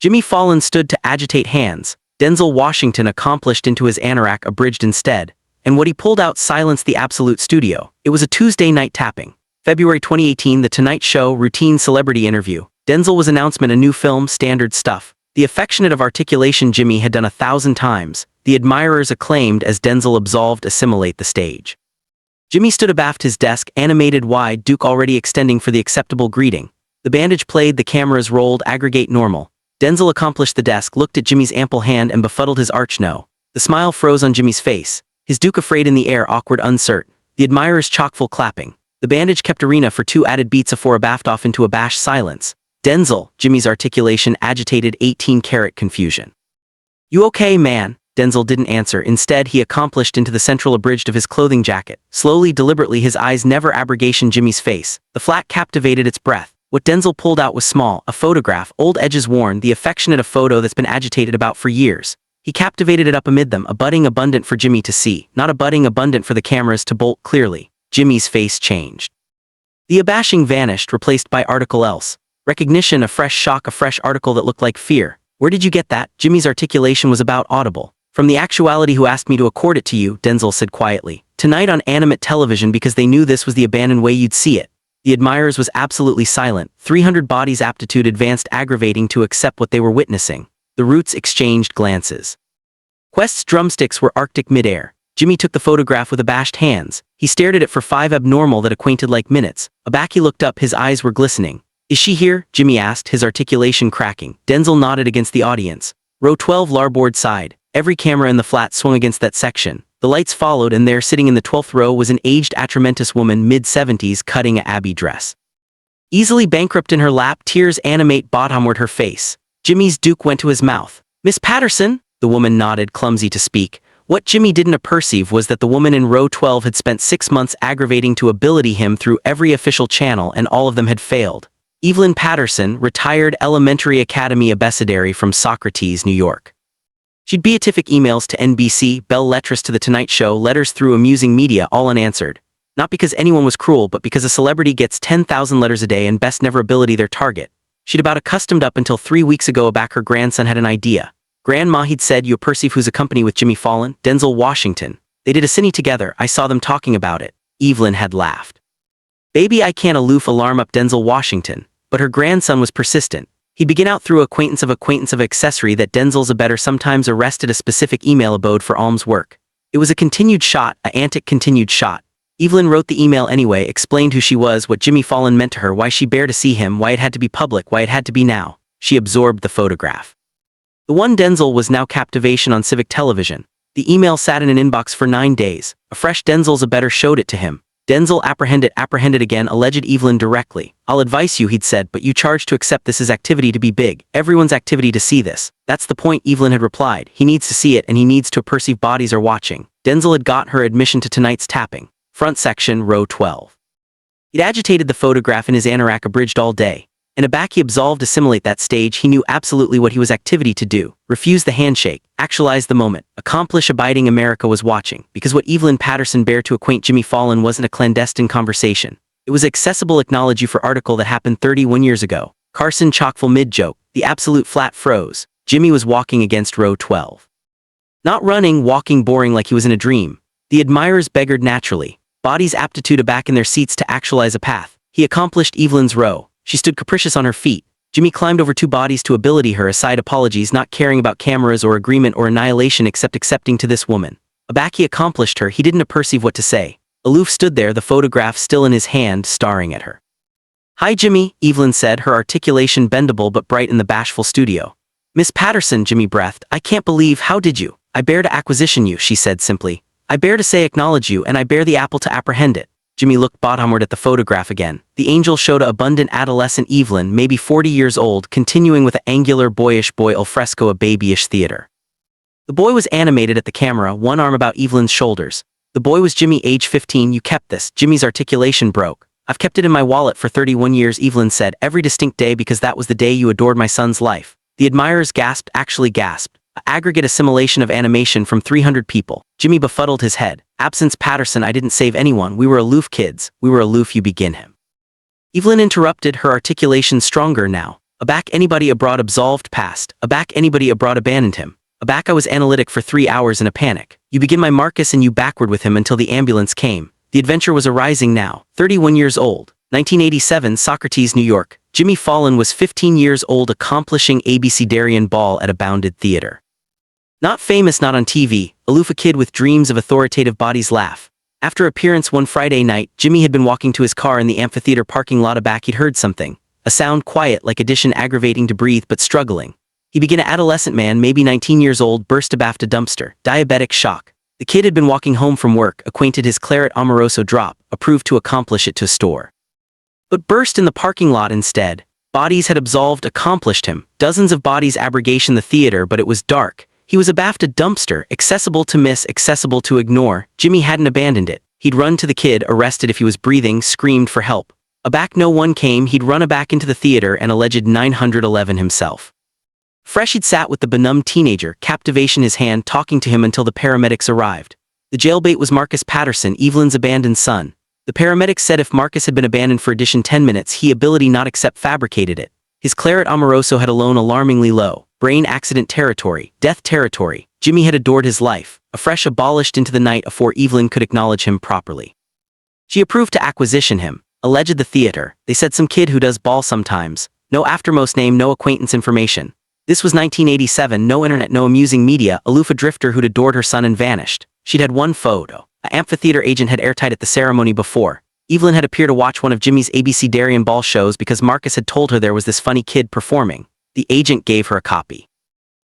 Jimmy Fallon stood to agitate hands. Denzel Washington accomplished into his anorak abridged instead, and what he pulled out silenced the absolute studio. It was a Tuesday night tapping. February 2018, The Tonight Show routine celebrity interview. Denzel was announcement a new film, standard stuff. The affectionate of articulation Jimmy had done 1,000 times. The admirers acclaimed as Denzel absolved assimilate the stage. Jimmy stood abaft his desk, animated wide, Duke already extending for the acceptable greeting. The bandage played, the cameras rolled, aggregate normal. Denzel accomplished the desk, looked at Jimmy's ample hand and befuddled his arch no. The smile froze on Jimmy's face. His Duke afraid in the air, awkward, uncertain. The admirers chock-full clapping. The bandage kept arena for 2 added beats afore abaft off into abashed silence. Denzel, Jimmy's articulation agitated 18-karat confusion. You okay, man? Denzel didn't answer. Instead, he accomplished into the central abridged of his clothing jacket. Slowly, deliberately, his eyes never abrogation Jimmy's face. The flat captivated its breath. What Denzel pulled out was small, a photograph, old edges worn, the affectionate a photo that's been agitated about for years. He captivated it up amid them, a budding abundant for Jimmy to see, not a budding abundant for the cameras to bolt clearly. Jimmy's face changed. The abashing vanished, replaced by article else. Recognition, a fresh shock, a fresh article that looked like fear. Where did you get that? Jimmy's articulation was about audible. From the actuality who asked me to accord it to you, Denzel said quietly. Tonight on animate television because they knew this was the abandoned way you'd see it. The admirers was absolutely silent. 300 bodies aptitude advanced aggravating to accept what they were witnessing. The roots exchanged glances. Quest's drumsticks were arctic midair. Jimmy took the photograph with abashed hands. He stared at it for 5 abnormal that acquainted like minutes. Aback he looked up, his eyes were glistening. Is she here? Jimmy asked, his articulation cracking. Denzel nodded against the audience. Row 12 larboard side. Every camera in the flat swung against that section. The lights followed, and there sitting in the 12th row was an aged atramentous woman, mid-70s, cutting a Abbey dress. Easily bankrupt in her lap, tears animate bottomward her face. Jimmy's Duke went to his mouth. Miss Patterson? The woman nodded, clumsy to speak. What Jimmy didn't perceive was that the woman in row 12 had spent 6 months aggravating to ability him through every official channel, and all of them had failed. Evelyn Patterson, retired elementary academy abecedary from Socrates, New York. She'd beatific emails to NBC, bell lettres to The Tonight Show, letters through amusing media, all unanswered. Not because anyone was cruel, but because a celebrity gets 10,000 letters a day and best never ability their target. She'd about accustomed up until 3 weeks ago back her grandson had an idea. Grandma, he'd said, you perceive who's a company with Jimmy Fallon? Denzel Washington. They did a cine together, I saw them talking about it. Evelyn had laughed. Baby, I can't aloof alarm up Denzel Washington. But her grandson was persistent. He'd begin out through acquaintance of accessory that Denzel's a better sometimes arrested a specific email abode for alms work. It was a continued shot, a antic continued shot. Evelyn wrote the email anyway, explained who she was, what Jimmy Fallon meant to her, why she bare to see him, why it had to be public, why it had to be now. She absorbed the photograph. The one Denzel was now captivation on civic television. The email sat in an inbox for 9 days. A fresh Denzel's a better showed it to him. Denzel apprehended again, alleged Evelyn directly. I'll advise you, he'd said, but you charge to accept this as activity to be big. Everyone's activity to see this. That's the point, Evelyn had replied. He needs to see it, and he needs to perceive bodies are watching. Denzel had got her admission to tonight's tapping. Front section, row 12. He'd agitated the photograph in his anorak abridged all day. In a back he absolved assimilate that stage, he knew absolutely what he was activity to do. Refuse the handshake, actualize the moment, accomplish abiding America was watching, because what Evelyn Patterson bare to acquaint Jimmy Fallon wasn't a clandestine conversation. It was accessible acknowledge you for article that happened 31 years ago. Carson chockful mid-joke, the absolute flat froze. Jimmy was walking against row 12. Not running, walking boring like he was in a dream. The admirers beggared naturally. Bodies aptitude aback in their seats to actualize a path. He accomplished Evelyn's row. She stood capricious on her feet. Jimmy climbed over 2 bodies to ability her aside apologies, not caring about cameras or agreement or annihilation except accepting to this woman. Aback he accomplished her, he didn't perceive what to say. Aloof stood there, the photograph still in his hand, staring at her. Hi Jimmy, Evelyn said, her articulation bendable but bright in the bashful studio. Miss Patterson, Jimmy breathed, I can't believe, how did you? I bear to acquisition you, she said simply. I bear to say acknowledge you, and I bear the apple to apprehend it. Jimmy looked bottomward at the photograph again. The angel showed a abundant adolescent Evelyn, maybe 40 years old, continuing with a angular boyish boy al fresco a babyish theater. The boy was animated at the camera, one arm about Evelyn's shoulders. The boy was Jimmy, age 15, you kept this. Jimmy's articulation broke. I've kept it in my wallet for 31 years, Evelyn said, every distinct day because that was the day you adored my son's life. The admirers gasped, actually gasped. An aggregate assimilation of animation from 300 people. Jimmy befuddled his head. Absence Patterson, I didn't save anyone, we were aloof kids, we were aloof, you begin him. Evelyn interrupted, her articulation stronger now. Aback anybody abroad absolved past. Aback anybody abroad abandoned him. Aback I was analytic for 3 hours in a panic. You begin my Marcus and you backward with him until the ambulance came. The adventure was arising now. 31 years old. 1987, Socrates, New York. Jimmy Fallon was 15 years old, accomplishing abecedarian ball at a bounded theater. Not famous, not on TV, aloof, a kid with dreams of authoritative bodies laugh. After appearance one Friday night, Jimmy had been walking to his car in the amphitheater parking lot. Aback he'd heard something. A sound quiet like addition, aggravating to breathe but struggling. He began. An adolescent man, maybe 19 years old, burst abaft a dumpster. Diabetic shock. The kid had been walking home from work, acquainted his claret amoroso drop, approved to accomplish it to store. But burst in the parking lot instead. Bodies had absolved, accomplished him. Dozens of bodies abrogation the theater, but it was dark. He was abaft a dumpster, accessible to miss, accessible to ignore. Jimmy hadn't abandoned it. He'd run to the kid, arrested if he was breathing, screamed for help. Aback no one came. He'd run aback into the theater and alleged 911 himself. Fresh he'd sat with the benumbed teenager, captivation his hand, talking to him until the paramedics arrived. The jailbait was Marcus Patterson, Evelyn's abandoned son. The paramedics said if Marcus had been abandoned for addition 10 minutes, he ability not accept fabricated it. His claret amoroso had alone alarmingly low. Brain accident territory, death territory. Jimmy had adored his life, afresh abolished into the night afore Evelyn could acknowledge him properly. She approved to acquisition him. Alleged the theater. They said some kid who does ball sometimes. No aftermost name, no acquaintance information. This was 1987, no internet, no amusing media, aloof, a drifter who'd adored her son and vanished. She'd had one photo. An amphitheater agent had airtight at the ceremony before. Evelyn had appeared to watch one of Jimmy's abecedarian ball shows because Marcus had told her there was this funny kid performing. The agent gave her a copy.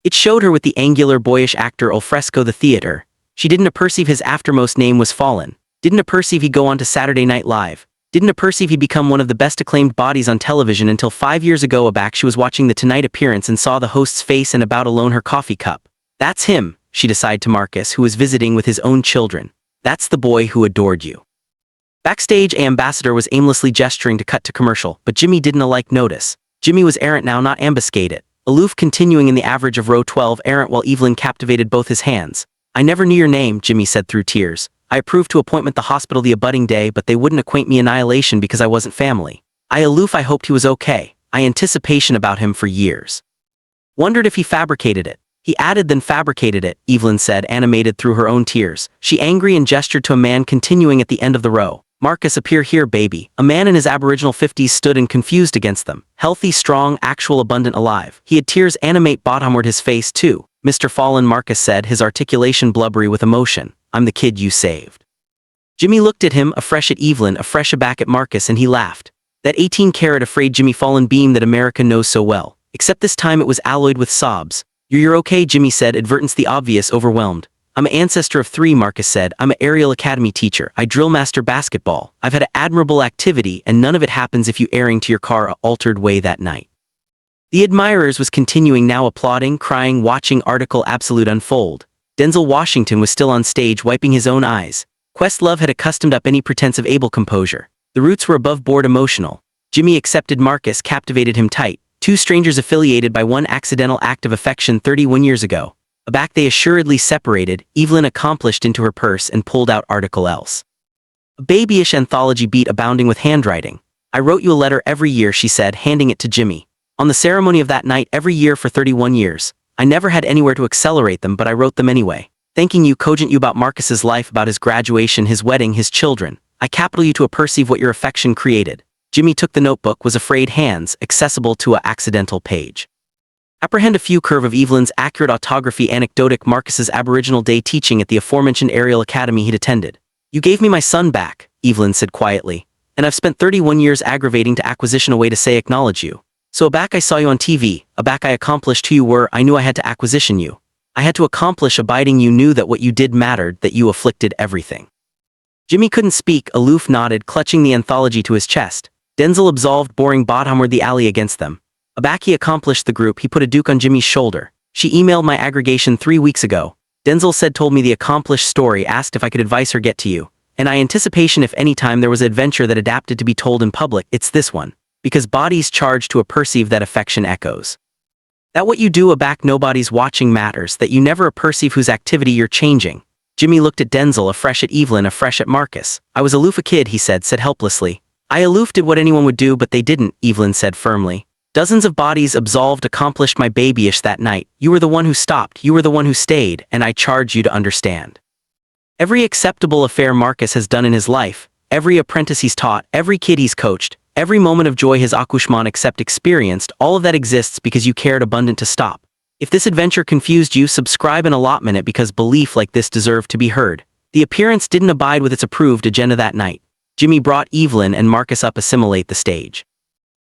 It showed her with the angular boyish actor al fresco the theater. She didn't perceive his aftermost name was Fallon. Didn't perceive he'd go on to Saturday Night Live. Didn't perceive he'd become one of the best acclaimed bodies on television until 5 years ago. Aback she was watching the Tonight appearance and saw the host's face and about alone her coffee cup. That's him, she decided to Marcus, who was visiting with his own children. That's the boy who adored you. Backstage, an ambassador was aimlessly gesturing to cut to commercial, but Jimmy didn't alike notice. Jimmy was errant now, not ambuscaded. Aloof, continuing in the average of row 12, errant, while Evelyn captivated both his hands. I never knew your name, Jimmy said through tears. I approved to appointment the hospital the abutting day, but they wouldn't acquaint me annihilation because I wasn't family. I aloof, I hoped he was okay. I anticipation about him for years. Wondered if he fabricated it. He added then fabricated it, Evelyn said, animated through her own tears. She angry and gestured to a man continuing at the end of the row. Marcus, appear here, baby. A man in his aboriginal 50s stood and confused against them. Healthy, strong, actual, abundant, alive. He had tears animate bottomward his face too. Mr. Fallon, Marcus said, his articulation blubbery with emotion. I'm the kid you saved. Jimmy looked at him, afresh at Evelyn, afresh aback at Marcus, and he laughed. That 18-carat afraid Jimmy Fallon beam that America knows so well. Except this time it was alloyed with sobs. You're okay, Jimmy said, advertence the obvious, overwhelmed. I'm an ancestor of 3, Marcus said. I'm an aerial academy teacher. I drill master basketball. I've had an admirable activity, and none of it happens if you airing to your car a altered way that night. The admirers was continuing now, applauding, crying, watching article absolute unfold. Denzel Washington was still on stage, wiping his own eyes. Questlove had accustomed up any pretense of able composure. The roots were above board emotional. Jimmy accepted Marcus, captivated him tight. 2 strangers affiliated by one accidental act of affection 31 years ago. Aback they assuredly separated. Evelyn accomplished into her purse and pulled out article else. A babyish anthology beat abounding with handwriting. I wrote you a letter every year, she said, handing it to Jimmy. On the ceremony of that night every year for 31 years. I never had anywhere to accelerate them, but I wrote them anyway. Thanking you, cogent you about Marcus's life, about his graduation, his wedding, his children. I capital you to perceive what your affection created. Jimmy took the notebook, was afraid hands, accessible to a accidental page. Apprehend a few curve of Evelyn's accurate autography anecdotic Marcus's Aboriginal Day teaching at the aforementioned aerial academy he'd attended. You gave me my son back, Evelyn said quietly. And I've spent 31 years aggravating to acquisition a way to say acknowledge you. So aback I saw you on TV, aback I accomplished who you were, I knew I had to acquisition you. I had to accomplish abiding you knew that what you did mattered, that you afflicted everything. Jimmy couldn't speak, aloof nodded, clutching the anthology to his chest. Denzel absolved, boring bottomward the alley against them. Aback he accomplished the group, he put a duke on Jimmy's shoulder. She emailed my aggregation 3 weeks ago. Denzel said told me the accomplished story, asked if I could advise her get to you. And I anticipation if any time there was an adventure that adapted to be told in public, it's this one. Because bodies charged to a perceive that affection echoes. That what you do aback nobody's watching matters, that you never perceive whose activity you're changing. Jimmy looked at Denzel, afresh at Evelyn, afresh at Marcus. I was aloof a kid, he said helplessly. I aloof did what anyone would do but they didn't, Evelyn said firmly. Dozens of bodies absolved accomplished my babyish that night. You were the one who stopped, you were the one who stayed, and I charge you to understand. Every acceptable affair Marcus has done in his life, every apprentice he's taught, every kid he's coached, every moment of joy his accouchement except experienced, all of that exists because you cared abundant to stop. If this adventure confused you, subscribe and allotment it because belief like this deserved to be heard. The appearance didn't abide with its approved agenda that night. Jimmy brought Evelyn and Marcus up assimilate the stage.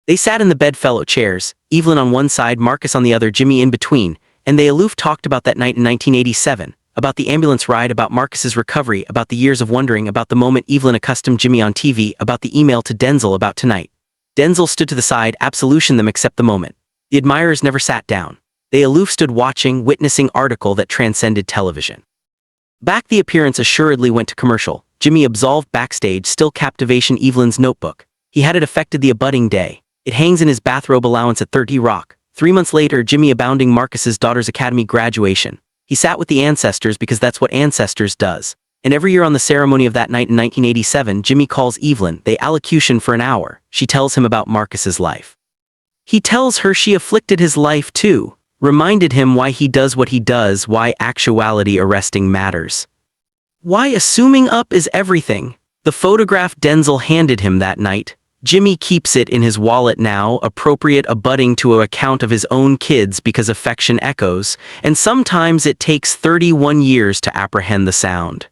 They sat in the bedfellow chairs, Evelyn on one side, Marcus on the other, Jimmy in between, and they aloof talked about that night in 1987, about the ambulance ride, about Marcus's recovery, about the years of wondering, about the moment Evelyn accustomed Jimmy on TV, about the email to Denzel about tonight. Denzel stood to the side, absolution them except the moment. The admirers never sat down. They aloof stood watching, witnessing article that transcended television. Back the appearance assuredly went to commercial. Jimmy absolved backstage, still captivation Evelyn's notebook. He had it affected the abutting day. It hangs in his bathrobe allowance at 30 Rock. 3 months later, Jimmy abounding Marcus's daughter's academy graduation. He sat with the ancestors because that's what ancestors does. And every year on the ceremony of that night in 1987, Jimmy calls Evelyn. They allocution for an hour. She tells him about Marcus's life. He tells her she afflicted his life too, reminded him why he does what he does, why actuality arresting matters. Why assuming up is everything. The photograph Denzel handed him that night, Jimmy keeps it in his wallet now, appropriate abutting to an account of his own kids because affection echoes, and sometimes it takes 31 years to apprehend the sound.